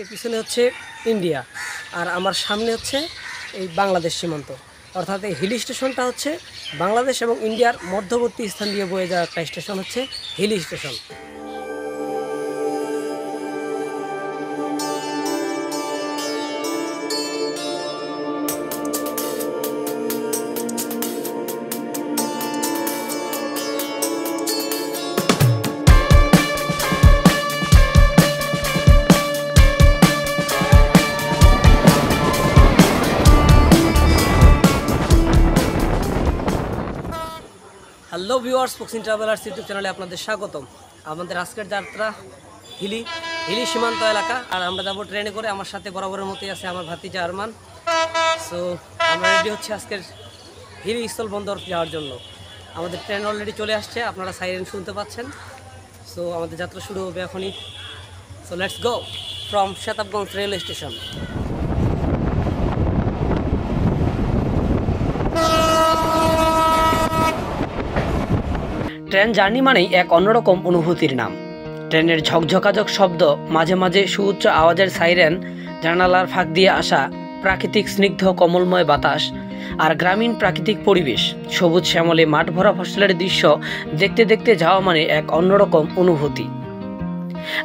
এর পিছনে হচ্ছে ইন্ডিয়া আর আমার সামনে হচ্ছে এই বাংলাদেশ সীমান্ত। অর্থাৎ এই হিলি স্টেশনটা হচ্ছে বাংলাদেশ এবং ইন্ডিয়ার মধ্যবর্তী স্থান দিয়ে বয়ে যাওয়া একটা স্টেশন হচ্ছে Hili station. Hello viewers, Foxin travellers YouTube চ্যানেলে আপনাদের স্বাগতম। আমাদের আজকের যাত্রা হিলি সীমান্ত এলাকা, আর আমরা যাবো ট্রেনে করে। আমার সাথে বরাবরের মতোই আছে আমার ভাতিজা আরমান। সো আমরা রেডি হচ্ছে আজকের হিলি স্থলবন্দর যাওয়ার জন্য। আমাদের ট্রেন অলরেডি চলে আসছে, আপনারা সাইরেন শুনতে পাচ্ছেন। সো আমাদের যাত্রা শুরু হবে এখনই। So let's go from Shatabganj railway station. Train journey মানেই এক অন্যরকম অনুভূতির নাম। ট্রেনের ঝকঝকাঝক শব্দ, মাঝে মাঝে সুউচ্চ আওয়াজের সাইরেন, জানালার ফাঁক দিয়ে আসা প্রাকৃতিক স্নিগ্ধ কমলময় বাতাস আর গ্রামীণ প্রাকৃতিক পরিবেশ, সবুজ শ্যামলে মাঠ ভরা ফসলের দৃশ্য দেখতে দেখতে যাওয়া মানে এক অন্যরকম অনুভূতি।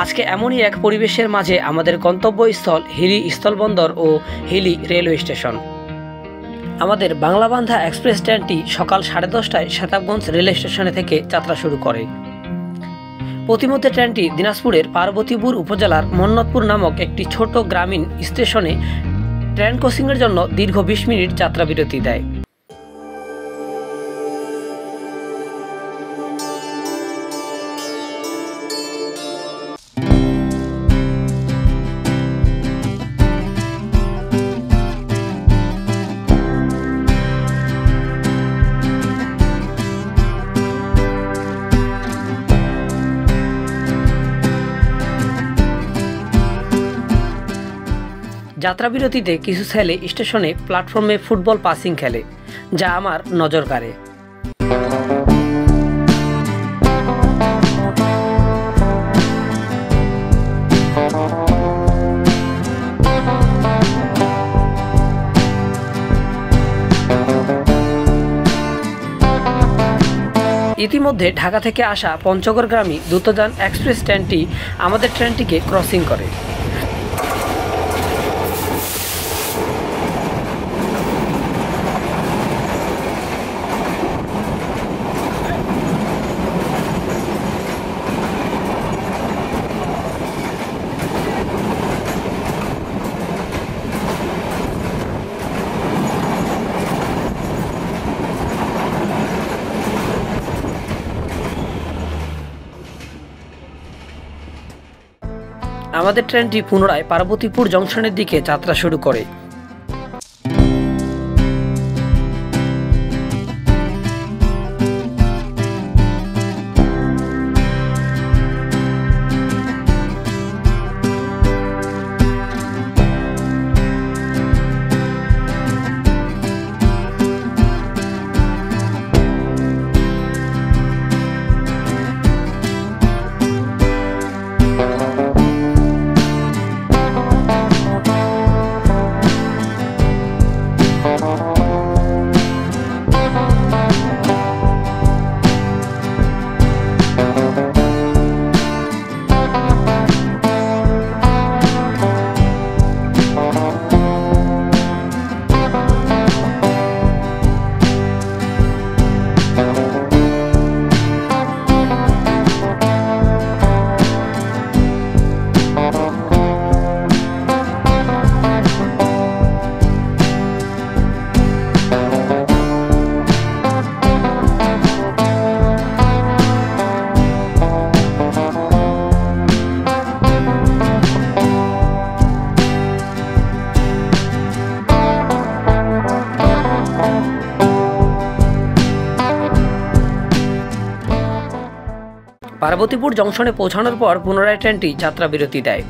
আজকে এমনই এক পরিবেশের মাঝে আমাদের গন্তব্যস্থল হিলি স্থলবন্দর ও হিলি রেলওয়ে স্টেশন। আমাদের বাংলাবান্ধা এক্সপ্রেস ট্রেনটি সকাল 10:30টায় শতাবগঞ্জ রেল স্টেশনে থেকে যাত্রা শুরু করে। প্রতিমধ্যে ট্রেনটি দিনাজপুরের পার্বতীপুর উপজেলার মন্নতপুর নামক একটি ছোট গ্রামীণ স্টেশনে ট্রেন ক্রসিংয়ের জন্য দীর্ঘ 20 মিনিট যাত্রা বিরতি দেয়। যাত্রাবিরতিতে কিছু ছেলে স্টেশনে প্ল্যাটফর্মে ফুটবল পাসিং খেলে, যা আমার নজর কাড়ে। ইতিমধ্যে ঢাকা থেকে আসা পঞ্চগড়গামী দ্রুতযান এক্সপ্রেস ট্রেনটি আমাদের ট্রেনটিকে ক্রসিং করে। আমাদের ট্রেনটি পুনরায় পার্বতীপুর জংশনের দিকে যাত্রা শুরু করে। পার্বতীপুর জংশনে পৌঁছানোর পর পুনরায় ট্রেনটি যাত্রা বিরতি দেয়।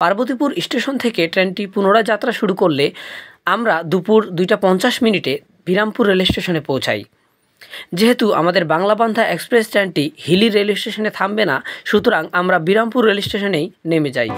পার্বতীপুর স্টেশন থেকে ট্রেনটি পুনরায় যাত্রা শুরু করলে আমরা দুপুর 2:50 বিরামপুর রেল স্টেশনে পৌঁছাই। যেহেতু আমাদের বাংলাবান্ধা এক্সপ্রেস ট্রেনটি হিলি রেল স্টেশনে থামবে না, সুতরাং আমরা বিরামপুর রেল স্টেশনেই নেমে যাই।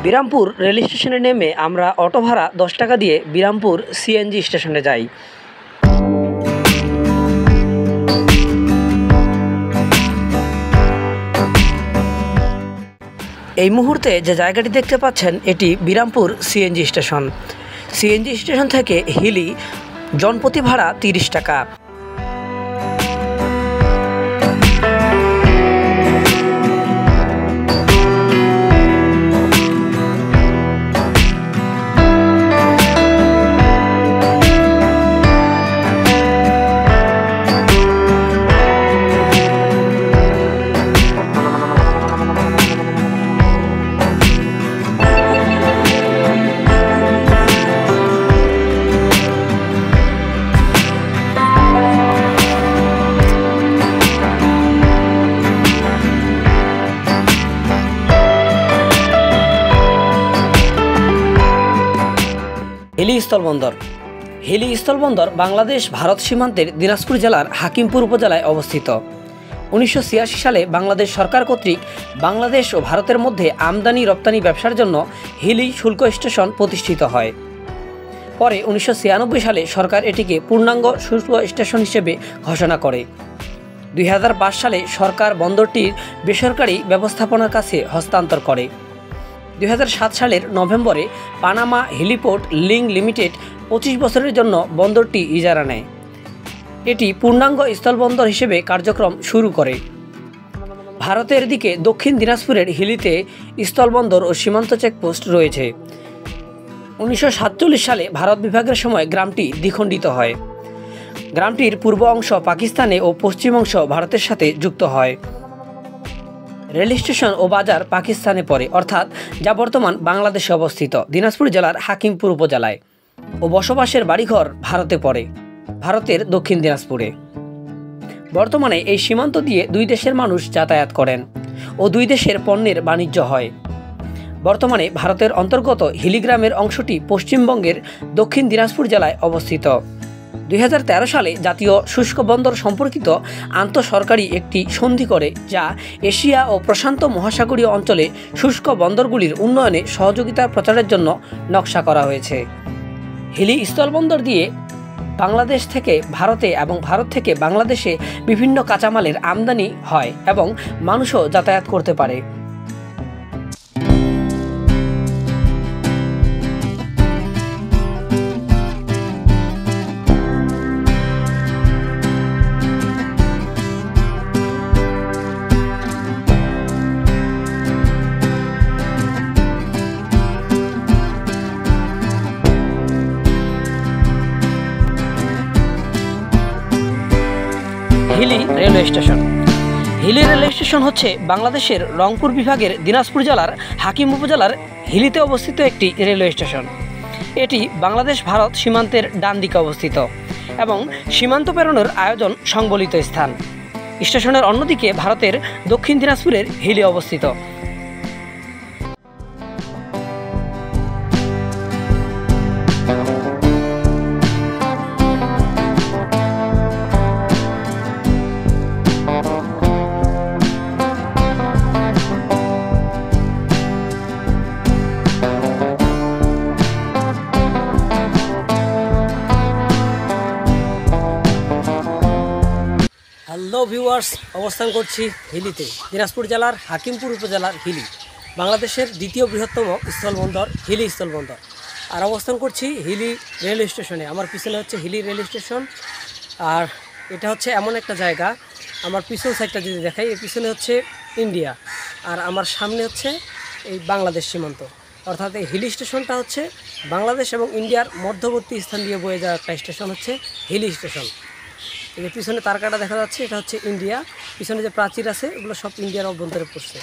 বিরামপুর রেল স্টেশনে নেমে আমরা অটো ভাড়া 10 টাকা দিয়ে বিরামপুর সিএনজি স্টেশনে যাই। এই মুহূর্তে যে জায়গাটি দেখতে পাচ্ছেন এটি Birampur CNG station. CNG station থেকে হিলি জনপ্রতি ভাড়া 30 টাকা। হিলি স্থলবন্দর। হিলি স্থলবন্দর বাংলাদেশ ভারত সীমান্তের দিনাজপুর জেলার হাকিমপুর উপজেলায় অবস্থিত। 1986 সালে বাংলাদেশ সরকার কর্তৃক বাংলাদেশ ও ভারতের মধ্যে আমদানি রপ্তানি ব্যবসার জন্য হিলি শুল্ক স্টেশন প্রতিষ্ঠিত হয়। পরে 1996 সালে সরকার এটিকে পূর্ণাঙ্গ শুল্ক স্টেশন হিসেবে ঘোষণা করে। 2005 সালে সরকার বন্দরটির বেসরকারি ব্যবস্থাপনার কাছে হস্তান্তর করে। 2007 সালের নভেম্বরে পানামা হেলিপোর্ট লিঙ্ক লিমিটেড 25 বছরের জন্য বন্দরটি ইজারা নেয়। এটি পূর্ণাঙ্গ স্থলবন্দর হিসেবে কার্যক্রম শুরু করে। ভারতের দিকে দক্ষিণ দিনাজপুরের হিলিতে স্থলবন্দর ও সীমান্ত চেকপোস্ট রয়েছে। 1947 সালে ভারত বিভাগের সময় গ্রামটি দ্বিখণ্ডিত হয়। গ্রামটির পূর্ব অংশ পাকিস্তানে ও পশ্চিম অংশ ভারতের সাথে যুক্ত হয়। রেল স্টেশন ও বাজার পাকিস্তানে পড়ে, অর্থাৎ যা বর্তমান বাংলাদেশে অবস্থিত দিনাজপুর জেলার হাকিমপুর উপজেলায়, ও বসবাসের বাড়িঘর ভারতে পড়ে, ভারতের দক্ষিণ দিনাজপুরে। বর্তমানে এই সীমান্ত দিয়ে দুই দেশের মানুষ যাতায়াত করেন ও দুই দেশের পণ্যের বাণিজ্য হয়। বর্তমানে ভারতের অন্তর্গত হিলিগ্রামের অংশটি পশ্চিমবঙ্গের দক্ষিণ দিনাজপুর জেলায় অবস্থিত। 2013 সালে জাতীয় শুষ্ক বন্দর সম্পর্কিত আন্তঃসরকারি একটি সন্ধি করে, যা এশিয়া ও প্রশান্ত মহাসাগরীয় অঞ্চলে শুষ্ক বন্দরগুলির উন্নয়নে সহযোগিতার প্রচারের জন্য নকশা করা হয়েছে। হিলি স্থলবন্দর দিয়ে বাংলাদেশ থেকে ভারতে এবং ভারত থেকে বাংলাদেশে বিভিন্ন কাঁচামালের আমদানি হয় এবং মানুষও যাতায়াত করতে পারে। Hili railway station. Hili railway station হচ্ছে বাংলাদেশের রংপুর বিভাগের দিনাজপুর জেলার হাকিম উপজেলার হিলিতে অবস্থিত একটি রেলওয়ে স্টেশন। এটি বাংলাদেশ ভারত সীমান্তের ডান দিকে অবস্থিত এবং সীমান্ত পেরোনোর আয়োজন সংবলিত স্থান। স্টেশনের অন্যদিকে ভারতের দক্ষিণ দিনাজপুরের হিলি অবস্থিত। হ্যালো ভিউয়ার্স, অবস্থান করছি হিলিতে, দিনাজপুর জেলার হাকিমপুর উপজেলার হিলি, বাংলাদেশের দ্বিতীয় বৃহত্তম স্থলবন্দর হিলি স্থলবন্দর। আর অবস্থান করছি হিলি রেল স্টেশনে। আমার পিছনে হচ্ছে হিলি রেল স্টেশন, আর এটা হচ্ছে এমন একটা জায়গা, আমার পিছন সাইডটা যদি দেখাই, এর পিছনে হচ্ছে ইন্ডিয়া আর আমার সামনে হচ্ছে এই বাংলাদেশ সীমান্ত। অর্থাৎ এই হিলি স্টেশনটা হচ্ছে বাংলাদেশ এবং ইন্ডিয়ার মধ্যবর্তী স্থান দিয়ে বয়ে যাওয়া একটা স্টেশন হচ্ছে হিলি স্টেশন। এই যে পিছনে তারকাটা দেখা যাচ্ছে, এটা হচ্ছে ইন্ডিয়া। পিছনে যে প্রাচীর আছে এগুলো সব ইন্ডিয়ার অভ্যন্তরে পড়ছে।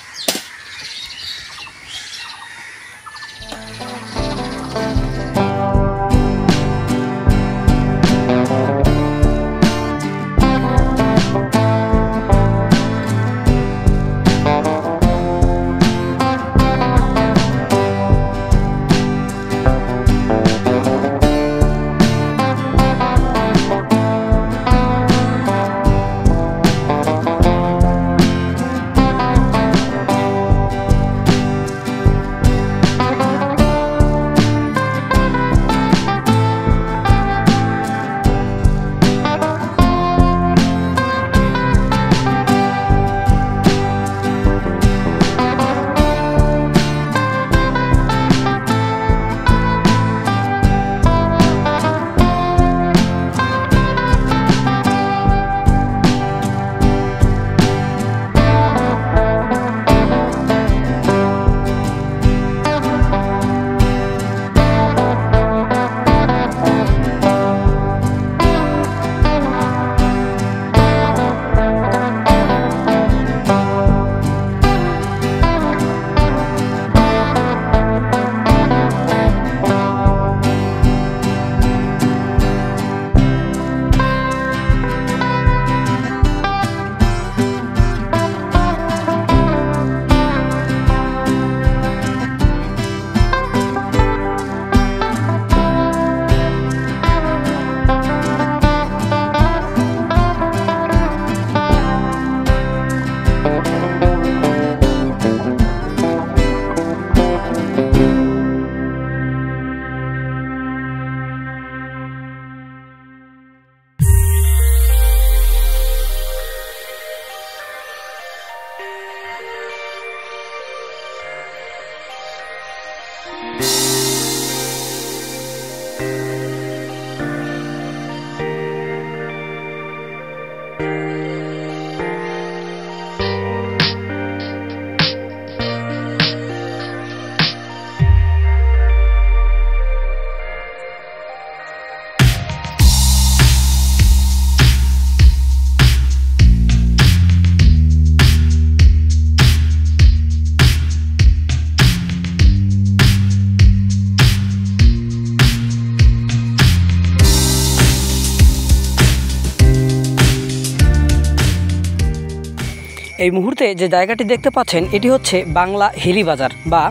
এই মুহূর্তে যে জায়গাটি দেখতে পাচ্ছেন এটি হচ্ছে বাংলা হিলি বাজার বা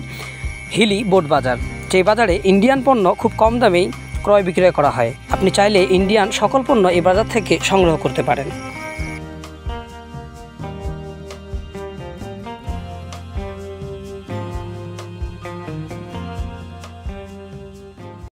হিলি বোট বাজার। যে বাজারে ইন্ডিয়ান পণ্য খুব কম দামেই ক্রয় বিক্রয় করা হয়। আপনি চাইলে ইন্ডিয়ান সকল পণ্য এই বাজার থেকে সংগ্রহ করতে পারেন।